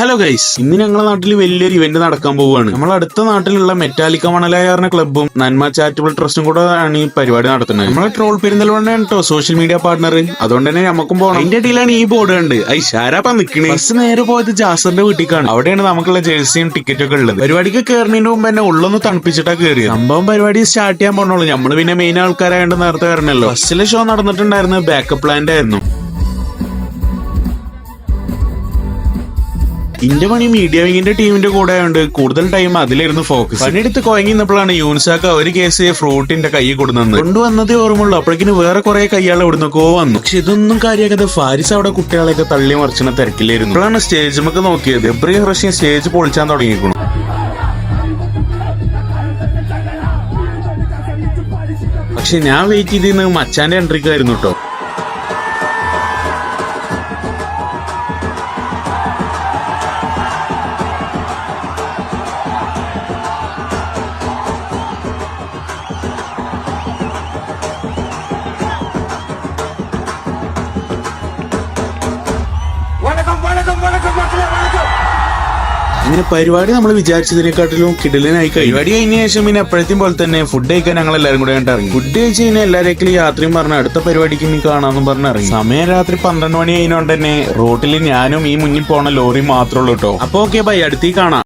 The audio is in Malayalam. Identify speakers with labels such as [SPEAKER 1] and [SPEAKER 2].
[SPEAKER 1] ഹലോ ഗൈസ്, ഇന്ന് ഞങ്ങളുടെ നാട്ടിൽ വലിയൊരു ഇവന്റ് നടക്കാൻ പോവുകയാണ്. നമ്മൾ അടുത്ത നാട്ടിലുള്ള മെറ്റാലിക്ക മണലായാറിന ക്ലബ്ബും നന്മ ചാരിറ്റബിൾ ട്രസ്റ്റും കൂടെ ആണ് ഈ പരിപാടി നടത്തുന്നത്. നമ്മളെ ട്രോൾ പെരിന്തൽമണ്ണയാണ് കേട്ടോ സോഷ്യൽ മീഡിയ പാർട്ണർ. അതുകൊണ്ട് തന്നെ നമുക്കും പോകണം. അതിന്റെ ഇടയിലാണ് ഈ ബോർഡ് കണ്ട് ഐഷാരാപ്പാ നിക്കണേ. ബസ് നേരെ പോയത് ജാസറിന്റെ വീട്ടിലേക്കാണ്. അവിടെയാണ് നമുക്കുള്ള ജേഴ്സിയും ടിക്കറ്റും ഒക്കെ ഉള്ളത്. പരിപാടിക്ക് കയറുന്നതിന് മുമ്പ് തന്നെ ഉള്ളൊന്ന് തണുപ്പിച്ചിട്ടാ കയറിയത്. സംഭവം പരിപാടി സ്റ്റാർട്ട് ചെയ്യാൻ പോണുള്ളൂ. നമ്മള് പിന്നെ മെയിൻ ആൾക്കാരായതുകൊണ്ട് നേരത്തെ വരണല്ലോ. ബസ്സിലെ ഷോ നടന്നിട്ടുണ്ടായിരുന്നു, ബാക്കപ്പ് പ്ലാന്റ് ആയിരുന്നു. ഇന്റെ പണി മീഡിയ വിങ്ങിന്റെ ടീമിന്റെ കൂടെ ആയതുകൊണ്ട് കൂടുതൽ ടൈം അതിലായിരുന്നു ഫോക്കസ്. പണിയെടുത്ത് കൊയങ്ങിന്നപ്പോഴാണ് യൂൻസാക്ക ഒരു കേസ് ഫ്രൂട്ടിന്റെ കൈ കൊണ്ടുവന്നതേ ഓർമ്മയുള്ളൂ. അപ്പോഴേക്കിന് വേറെ കുറെ കൈയാളെ ഇവിടുന്നൊക്കെ വന്നു. പക്ഷെ ഇതൊന്നും കാര്യമാക്കാതെ ഫാരിസ് അവിടെ കുട്ടികളെയൊക്കെ തള്ളി മറിച്ചുന്ന തിരക്കിലായിരുന്നു. അപ്പോഴാണ് സ്റ്റേജുമൊക്കെ നോക്കിയത്. എബ്രി റഷ്യൻ സ്റ്റേജ് പൊളിച്ചാൻ തുടങ്ങിയിരിക്കുന്നു. പക്ഷെ ഞാൻ വെയിറ്റ് ചെയ്തിരുന്നത് മച്ചാന്റെ എൻട്രിക്കായിരുന്നു കേട്ടോ. ഇങ്ങനെ പരിപാടി നമ്മൾ വിചാരിച്ചതിനെക്കാട്ടിലും കിടലിനായി പരിപാടി കഴിഞ്ഞ ശേഷം പിന്നെ എപ്പോഴത്തെയും പോലെ തന്നെ ഫുഡ് കഴിക്കാൻ ഞങ്ങൾ എല്ലാവരും കൂടെ കണ്ട് ഇറങ്ങി. ഫുഡ് കഴിച്ച് കഴിഞ്ഞാൽ എല്ലാവരെയും യാത്രയും പറഞ്ഞ് അടുത്ത പരിപാടിക്ക് ഇനി കാണാമെന്നും പറഞ്ഞ് ഇറങ്ങി. സമയം രാത്രി 12 മണി ആയതുകൊണ്ട് തന്നെ റോട്ടിൽ ഞാനും ഈ മുന്നിൽ പോണ ലോറി മാത്രമേ ഉള്ളൂ കേട്ടോ. അപ്പൊ ഓക്കെ ബൈ, അടുത്തേക്ക് കാണാം.